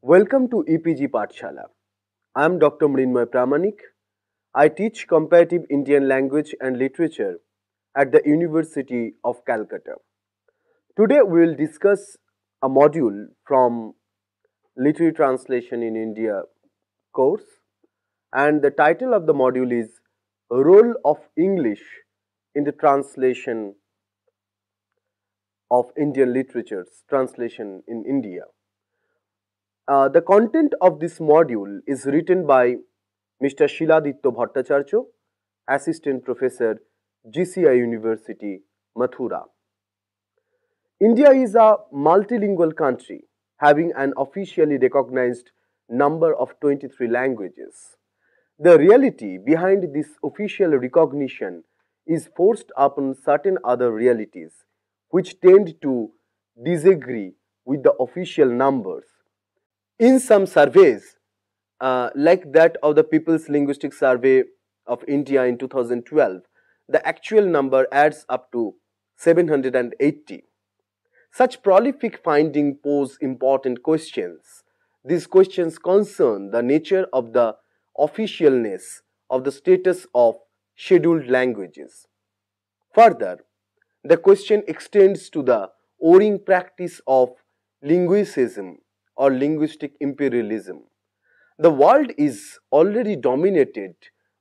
Welcome to EPG Pathshala. I am Dr. Mrinmoy Pramanik. I teach comparative Indian language and literature at the University of Calcutta. Today we will discuss a module from Literary Translation in India course, and the title of the module is Role of English in the Translation of Indian Literatures, Translation in India. The content of this module is written by Mr. Shiladitya Bhattacharya, Assistant Professor, GCI University, Mathura. India is a multilingual country having an officially recognized number of 23 languages. The reality behind this official recognition is forced upon certain other realities which tend to disagree with the official numbers. In some surveys, like that of the People's Linguistic Survey of India in 2012, the actual number adds up to 780. Such prolific findings pose important questions. These questions concern the nature of the officialness of the status of scheduled languages. Further, the question extends to the oaring practice of linguicism or linguistic imperialism. The world is already dominated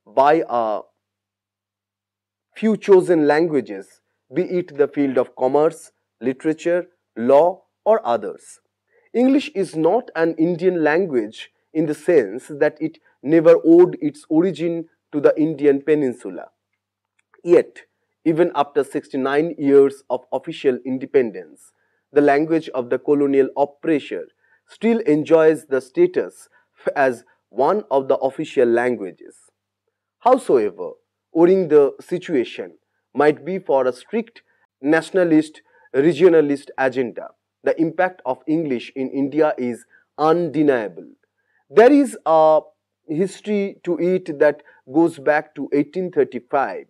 by a few chosen languages, be it the field of commerce, literature, law, or others. English is not an Indian language in the sense that it never owed its origin to the Indian peninsula. Yet, even after 69 years of official independence, the language of the colonial oppressor still enjoys the status as one of the official languages. Howsoever, owing the situation might be for a strict nationalist, regionalist agenda, the impact of English in India is undeniable. There is a history to it that goes back to 1835,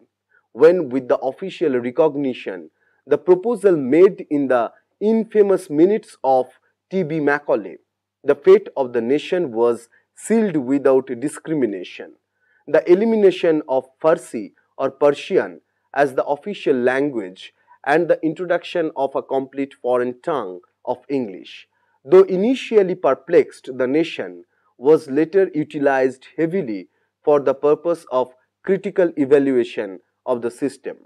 when, with the official recognition, the proposal made in the infamous minutes of T.B. Macaulay, the fate of the nation was sealed without discrimination. The elimination of Farsi or Persian as the official language and the introduction of a complete foreign tongue of English, though initially perplexed the nation, was later utilized heavily for the purpose of critical evaluation of the system,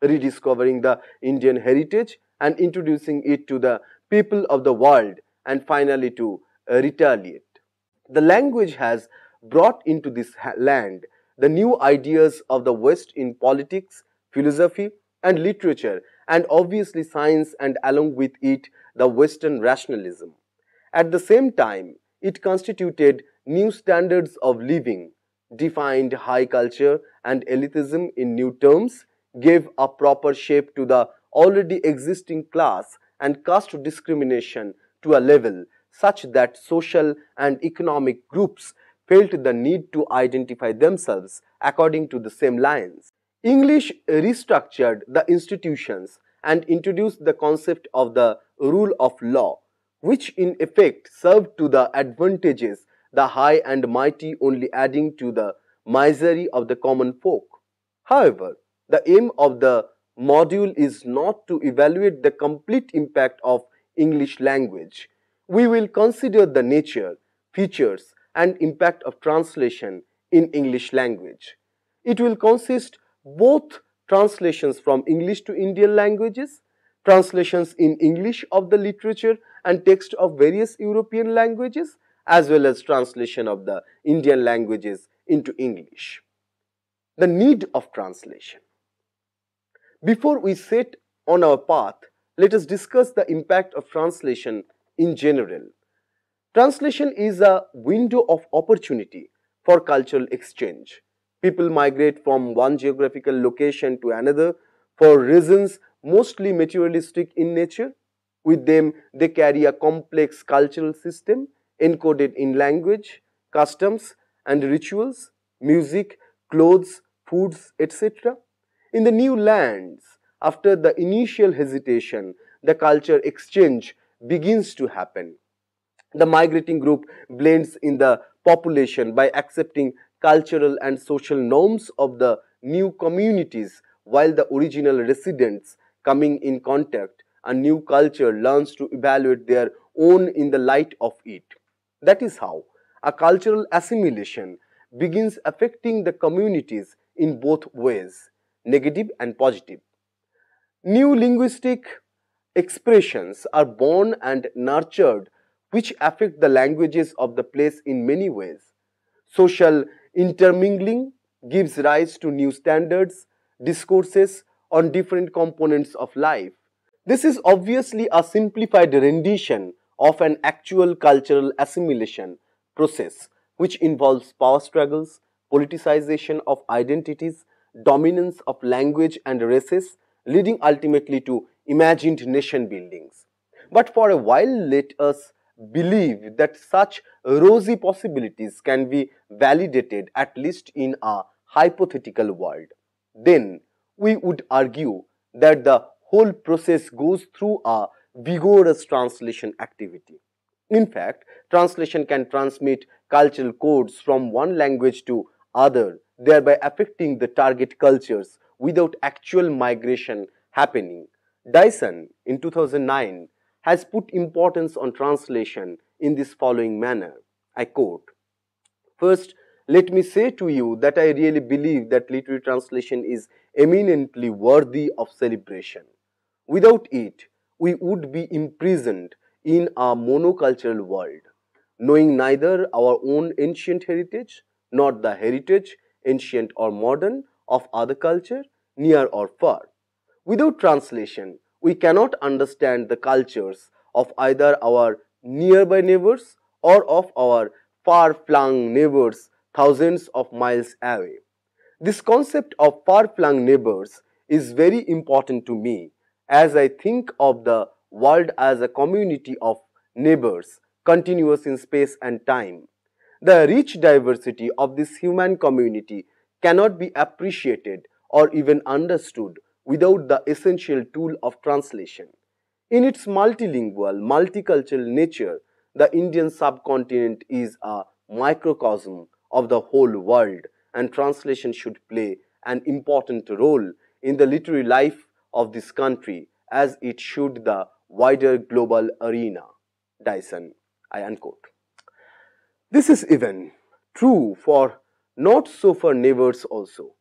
rediscovering the Indian heritage and introducing it to the people of the world, and finally to retaliate. The language has brought into this land the new ideas of the West in politics, philosophy, and literature, and obviously science, and along with it, the Western rationalism. At the same time, it constituted new standards of living, defined high culture and elitism in new terms, gave a proper shape to the already existing class and caste discrimination to a level such that social and economic groups felt the need to identify themselves according to the same lines. English restructured the institutions and introduced the concept of the rule of law, which in effect served to the advantages the high and mighty, only adding to the misery of the common folk. However, the aim of the module is not to evaluate the complete impact of English language. We will consider the nature, features, and impact of translation in English language. It will consist both translations from English to Indian languages, translations in English of the literature and text of various European languages, as well as translation of the Indian languages into English. The need of translation. Before we set on our path, let us discuss the impact of translation in general. Translation is a window of opportunity for cultural exchange. People migrate from one geographical location to another for reasons mostly materialistic in nature. With them, they carry a complex cultural system encoded in language, customs, and rituals, music, clothes, foods, etc. In the new lands, after the initial hesitation, the culture exchange begins to happen. The migrating group blends in the population by accepting cultural and social norms of the new communities, while the original residents coming in contact a new culture learns to evaluate their own in the light of it. That is how a cultural assimilation begins affecting the communities in both ways, negative and positive. New linguistic expressions are born and nurtured, which affect the languages of the place in many ways. Social intermingling gives rise to new standards, discourses on different components of life. This is obviously a simplified rendition of an actual cultural assimilation process, which involves power struggles, politicization of identities, dominance of language and races, leading ultimately to imagined nation buildings. But for a while, let us believe that such rosy possibilities can be validated, at least in a hypothetical world. Then we would argue that the whole process goes through a vigorous translation activity. In fact, translation can transmit cultural codes from one language to other, thereby affecting the target cultures without actual migration happening. Dyson in 2009 has put importance on translation in this following manner. I quote, "First, let me say to you that I really believe that literary translation is eminently worthy of celebration. Without it, we would be imprisoned in a monocultural world, knowing neither our own ancient heritage nor the heritage, ancient or modern, of other culture, near or far. Without translation, we cannot understand the cultures of either our nearby neighbors or of our far flung neighbors thousands of miles away. This concept of far flung neighbors is very important to me as I think of the world as a community of neighbors continuous in space and time. The rich diversity of this human community cannot be appreciated or even understood without the essential tool of translation. In its multilingual, multicultural nature, the Indian subcontinent is a microcosm of the whole world, and translation should play an important role in the literary life of this country as it should the wider global arena." Dyson, I unquote. This is even true for not so far neighbors also.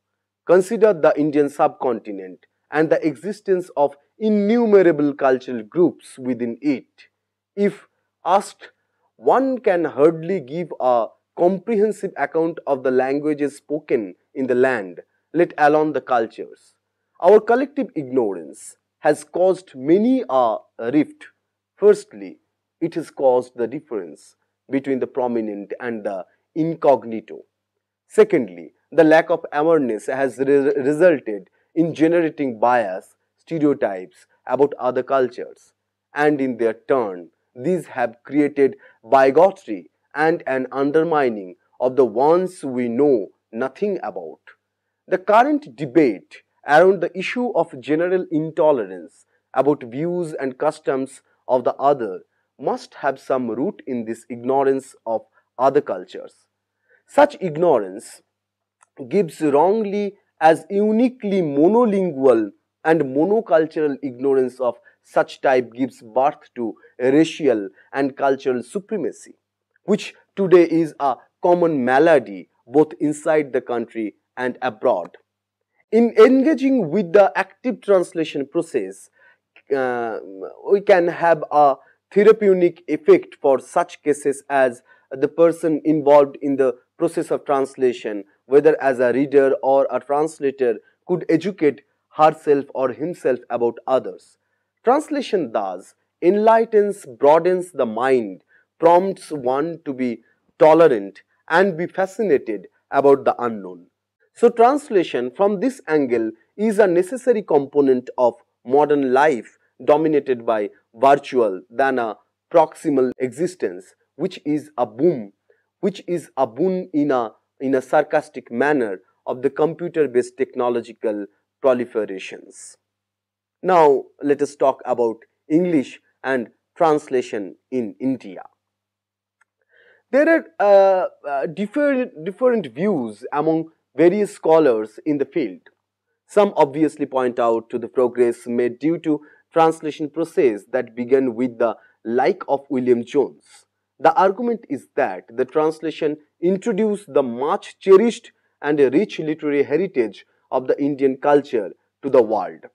Consider the Indian subcontinent and the existence of innumerable cultural groups within it. If asked, one can hardly give a comprehensive account of the languages spoken in the land, let alone the cultures. Our collective ignorance has caused many a rift. Firstly, it has caused the difference between the prominent and the incognito. Secondly, the lack of awareness has resulted in generating bias, stereotypes about other cultures, and in their turn, these have created bigotry and an undermining of the ones we know nothing about. The current debate around the issue of general intolerance about views and customs of the other must have some root in this ignorance of other cultures. Such ignorance gives wrongly as uniquely monolingual and monocultural ignorance of such type gives birth to racial and cultural supremacy, which today is a common malady both inside the country and abroad. In engaging with the active translation process, uh, we can have a therapeutic effect for such cases as the person involved in the process of translation, whether as a reader or a translator, could educate herself or himself about others. Translation thus enlightens, broadens the mind, prompts one to be tolerant and be fascinated about the unknown. So, translation from this angle is a necessary component of modern life dominated by virtual than a proximal existence, which is a boon in a sarcastic manner of the computer based technological proliferations. Now, let us talk about English and translation in India. There are different views among various scholars in the field. Some obviously point out to the progress made due to translation process that began with the like of William Jones. The argument is that the translation introduced the much cherished and rich literary heritage of the Indian culture to the world.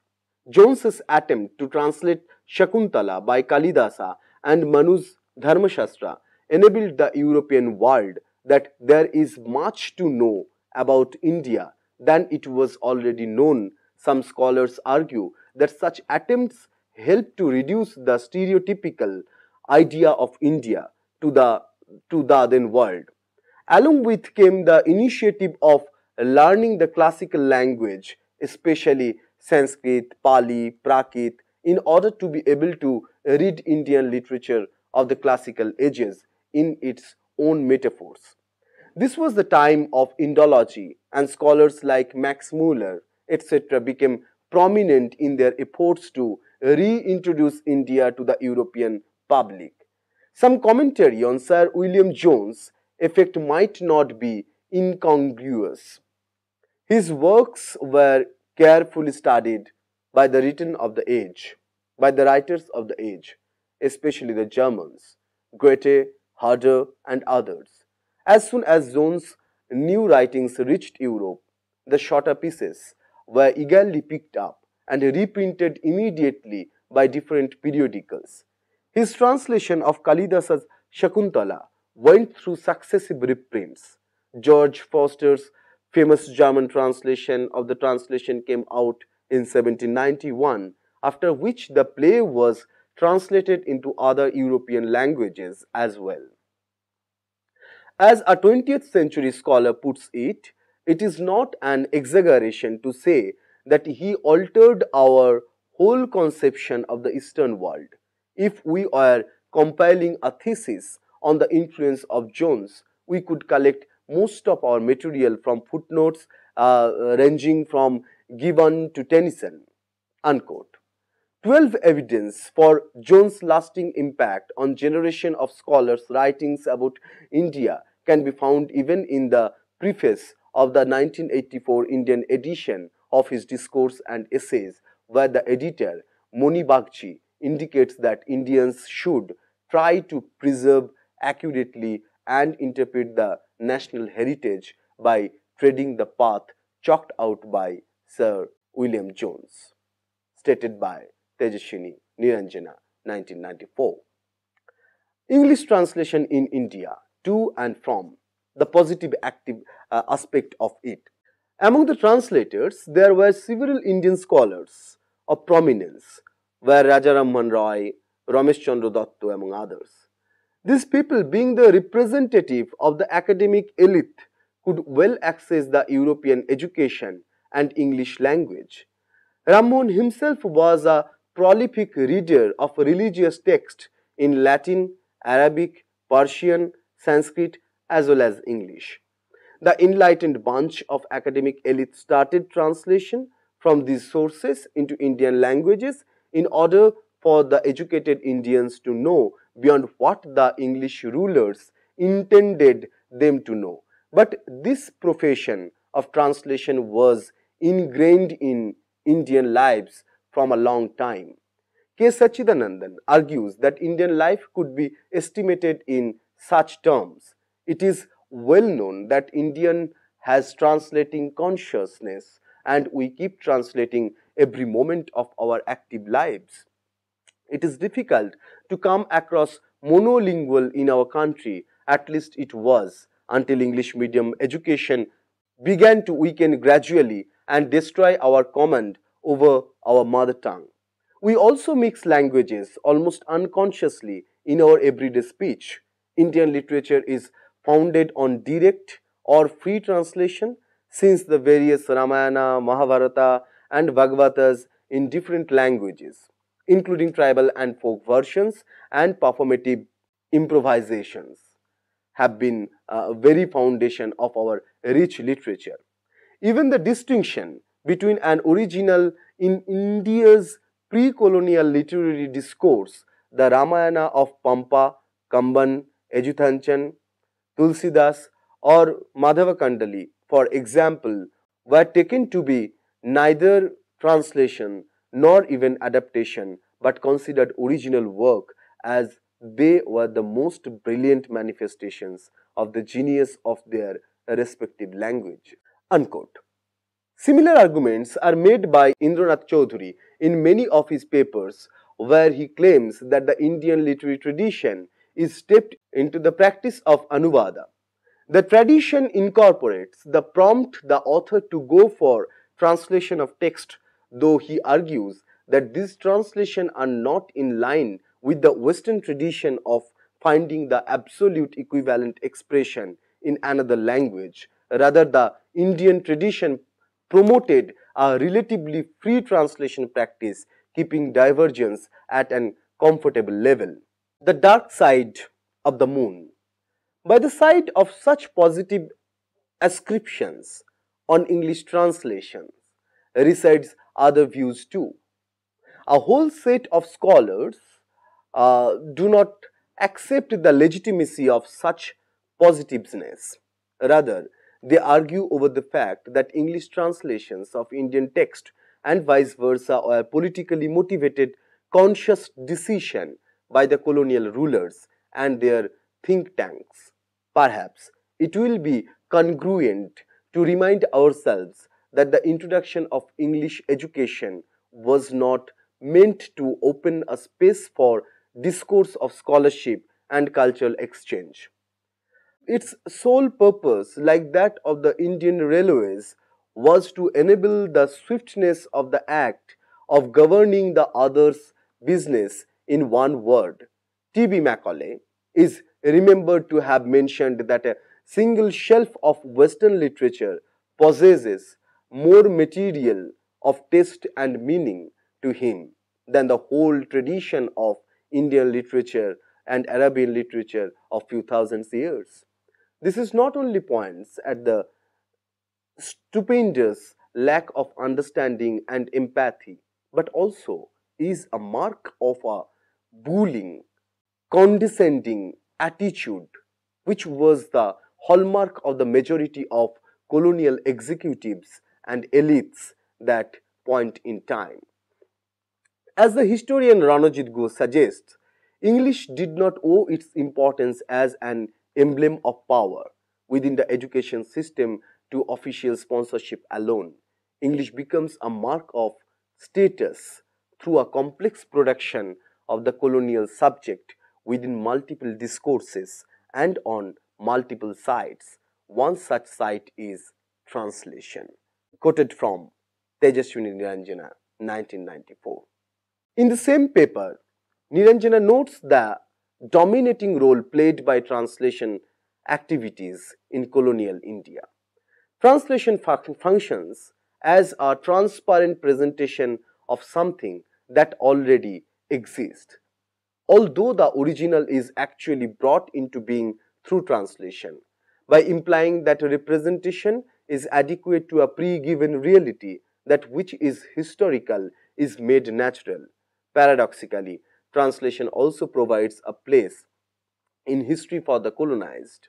Jones's attempt to translate Shakuntala by Kalidasa and Manu's Dharmashastra enabled the European world that there is much to know about India than it was already known. Some scholars argue that such attempts help to reduce the stereotypical idea of India to the then world. Along with came the initiative of learning the classical language, especially Sanskrit, Pali, Prakrit, in order to be able to read Indian literature of the classical ages in its own metaphors. This was the time of Indology, and scholars like Max Muller, etc., became prominent in their efforts to reintroduce India to the European public. Some commentary on Sir William Jones' effect might not be incongruous. His works were carefully studied by the written of the age, by the writers of the age, especially the Germans, Goethe, Herder, and others. As soon as Jones' new writings reached Europe, the shorter pieces were eagerly picked up and reprinted immediately by different periodicals. His translation of Kalidasa's Shakuntala went through successive reprints. George Foster's famous German translation of the translation came out in 1791, after which the play was translated into other European languages as well. As a 20th century scholar puts it, it is not an exaggeration to say that he altered our whole conception of the Eastern world. If we were compiling a thesis on the influence of Jones, we could collect most of our material from footnotes ranging from Gibbon to Tennyson. Unquote. 12 evidence for Jones' lasting impact on generation of scholars' writings about India can be found even in the preface of the 1984 Indian edition of his discourse and essays, where the editor, Moni Bagchi, indicates that Indians should try to preserve accurately and interpret the national heritage by treading the path chalked out by Sir William Jones, stated by Tejashwini Niranjana, 1994. English translation in India, to and from, the positive active aspect of it. Among the translators, there were several Indian scholars of prominence, were Rajaram Roy, Ramesh Chandra Datto, among others. These people, being the representative of the academic elite, could well access the European education and English language. Ramon himself was a prolific reader of religious texts in Latin, Arabic, Persian, Sanskrit, as well as English. The enlightened bunch of academic elite started translation from these sources into Indian languages in order for the educated Indians to know beyond what the English rulers intended them to know. But this profession of translation was ingrained in Indian lives from a long time. K. Sachidanandan argues that Indian life could be estimated in such terms. It is well known that Indian has translating consciousness, and we keep translating every moment of our active lives. It is difficult to come across monolingual in our country, at least it was, until English medium education began to weaken gradually and destroy our command over our mother tongue. We also mix languages almost unconsciously in our everyday speech. Indian literature is founded on direct or free translation, since the various Ramayana, Mahabharata, and Bhagavatas in different languages, including tribal and folk versions and performative improvisations, have been a very foundation of our rich literature. Even the distinction between an original in India's pre-colonial literary discourse, the Ramayana of Pampa, Kamban, Ejuthanchan, Tulsidas, or Madhava Kandali, for example, were taken to be neither translation nor even adaptation, but considered original work, as they were the most brilliant manifestations of the genius of their respective language. Unquote. Similar arguments are made by Indranath Chaudhuri in many of his papers, where he claims that the Indian literary tradition is stepped into the practice of Anuvada. The tradition incorporates the prompt the author to go for translation of text, though he argues that these translations are not in line with the Western tradition of finding the absolute equivalent expression in another language. Rather, the Indian tradition promoted a relatively free translation practice, keeping divergence at an comfortable level. The dark side of the moon. By the side of such positive ascriptions on English translations resides other views too. A whole set of scholars do not accept the legitimacy of such positiveness. Rather, they argue over the fact that English translations of Indian text and vice versa are politically motivated conscious decision by the colonial rulers and their think tanks. Perhaps it will be congruent to remind ourselves that the introduction of English education was not meant to open a space for discourse of scholarship and cultural exchange. Its sole purpose, like that of the Indian Railways, was to enable the swiftness of the act of governing the other's business. In one word, T.B. Macaulay is remembered to have mentioned that a single shelf of Western literature possesses more material of taste and meaning to him than the whole tradition of Indian literature and Arabian literature of few thousand years. This is not only points at the stupendous lack of understanding and empathy, but also is a mark of a bullying, condescending attitude, which was the hallmark of the majority of colonial executives and elites that point in time. As the historian Ranajit Ghosh suggests, English did not owe its importance as an emblem of power within the education system to official sponsorship alone. English becomes a mark of status through a complex production of the colonial subject within multiple discourses and on multiple sites. One such site is translation. Quoted from Tejaswini Niranjana, 1994. In the same paper, Niranjana notes the dominating role played by translation activities in colonial India. Translation functions as a transparent presentation of something that already exists, although the original is actually brought into being through translation, by implying that a representation is adequate to a pre-given reality, that which is historical is made natural. Paradoxically, translation also provides a place in history for the colonized.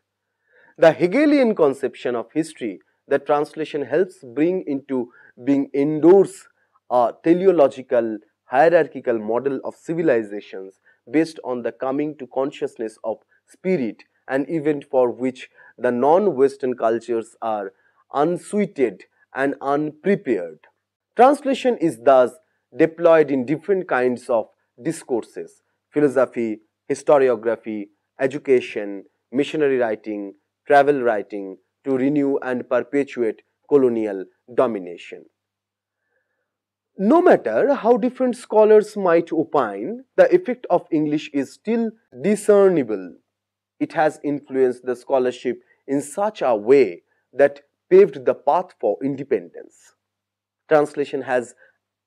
The Hegelian conception of history that translation helps bring into being endorse a teleological hierarchical model of civilizations based on the coming to consciousness of spirit, an event for which the non-Western cultures are unsuited and unprepared. Translation is thus deployed in different kinds of discourses: philosophy, historiography, education, missionary writing, travel writing, to renew and perpetuate colonial domination. No matter how different scholars might opine, the effect of English is still discernible. It has influenced the scholarship in such a way that paved the path for independence. Translation has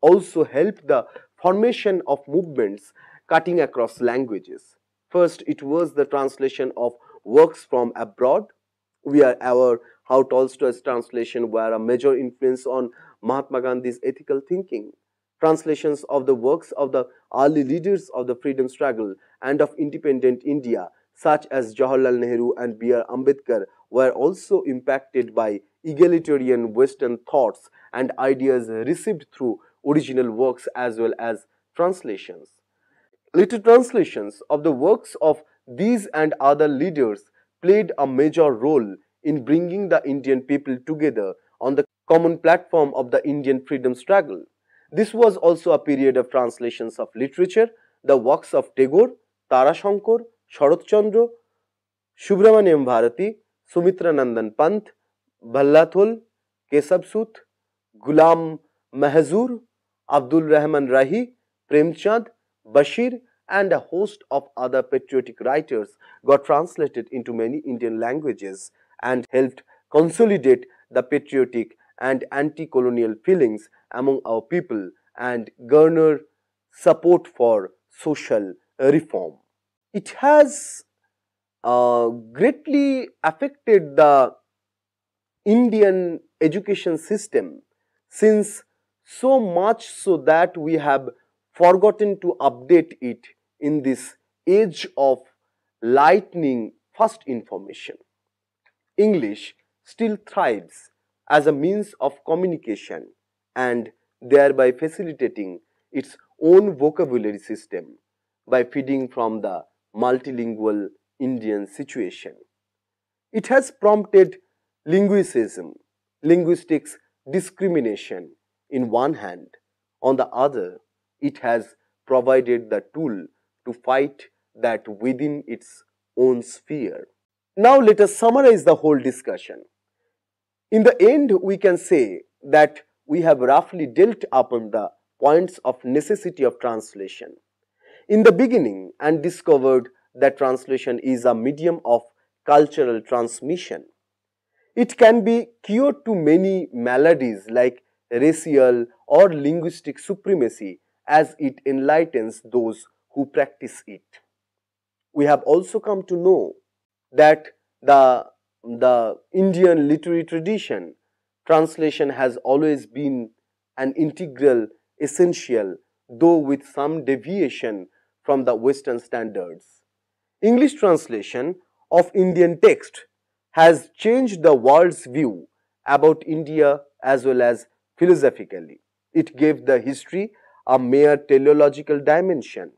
also helped the formation of movements cutting across languages. First, it was the translation of works from abroad. We are aware how Tolstoy's translation were a major influence on Mahatma Gandhi's ethical thinking. Translations of the works of the early leaders of the freedom struggle and of independent India, such as Jawaharlal Nehru and B.R. Ambedkar, were also impacted by egalitarian Western thoughts and ideas received through original works as well as translations. Later translations of the works of these and other leaders played a major role in bringing the Indian people together on the common platform of the Indian freedom struggle. This was also a period of translations of literature, the works of Tagore, Tarashankar, Sharat Chandra, Subramaniam Bharati, Sumitra Nandan Pant, Bhallathol, Kesab Sut, Gulam Mahzur, Abdul Rahman Rahi, Premchand, Bashir, and a host of other patriotic writers got translated into many Indian languages and helped consolidate the patriotic and anti-colonial feelings among our people and garner support for social reform. It has greatly affected the Indian education system, since so much so that we have forgotten to update it in this age of lightning fast information. English still thrives as a means of communication and thereby facilitating its own vocabulary system by feeding from the multilingual Indian situation. It has prompted linguicism, linguistics discrimination in one hand. On the other, it has provided the tool to fight that within its own sphere. Now let us summarize the whole discussion. In the end, we can say that we have roughly dealt upon the points of necessity of translation in the beginning and discovered that translation is a medium of cultural transmission. It can be cure to many maladies like racial or linguistic supremacy as it enlightens those who practice it. We have also come to know that the Indian literary tradition, translation has always been an integral, essential, though with some deviation from the Western standards. English translation of Indian text has changed the world's view about India as well as philosophically. It gave the history a mere teleological dimension.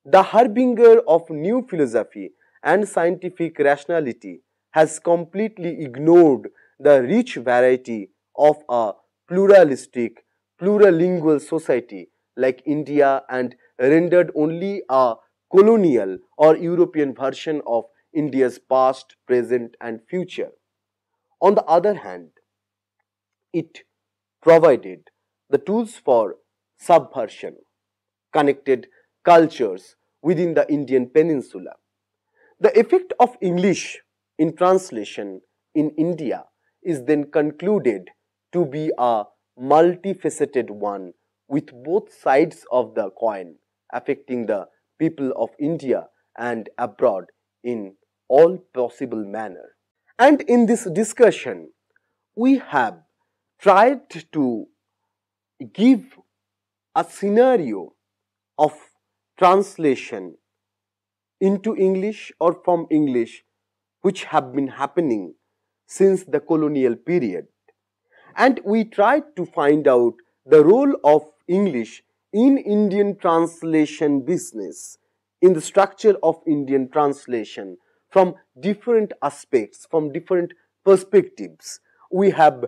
The harbinger of new philosophy and scientific rationality has completely ignored the rich variety of a pluralistic, plurilingual society like India and rendered only a colonial or European version of India's past, present, and future. On the other hand, it provided the tools for subversion, connected cultures within the Indian peninsula. The effect of English in translation in India is then concluded to be a multifaceted one with both sides of the coin affecting the people of India and abroad in all possible manner. And in this discussion, we have tried to give a scenario of translation into English or from English which have been happening since the colonial period. And we tried to find out the role of English in Indian translation business, in the structure of Indian translation from different aspects, from different perspectives. We have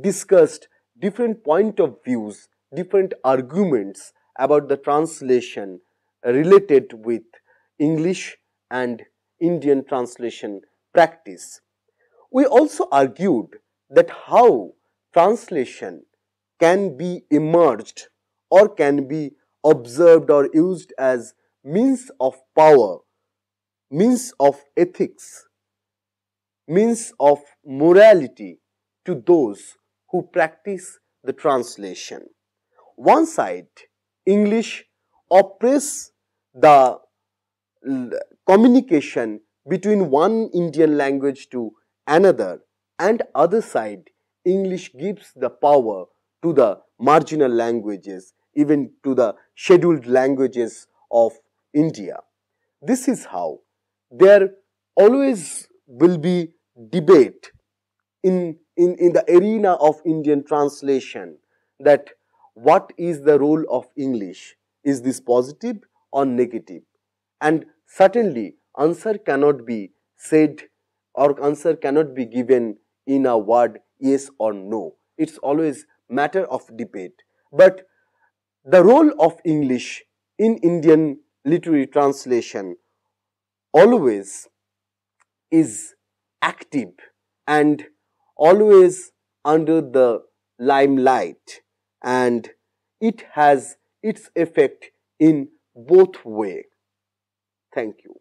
discussed different point of views, different arguments about the translation related with English and Indian translation practice. We also argued that how translation can be emerged or can be observed or used as means of power, means of ethics, means of morality to those who practice the translation. One side, English oppress the communication between one Indian language to another, and other side, English gives the power to the marginal languages, even to the scheduled languages of India. This is how there always will be debate in the arena of Indian translation, that what is the role of English? Is this positive or negative? And certainly answer cannot be said, or answer cannot be given in a word yes or no. It's always matter of debate. But the role of English in Indian literary translation always is active and always under the limelight, and it has its effect in both way. Thank you.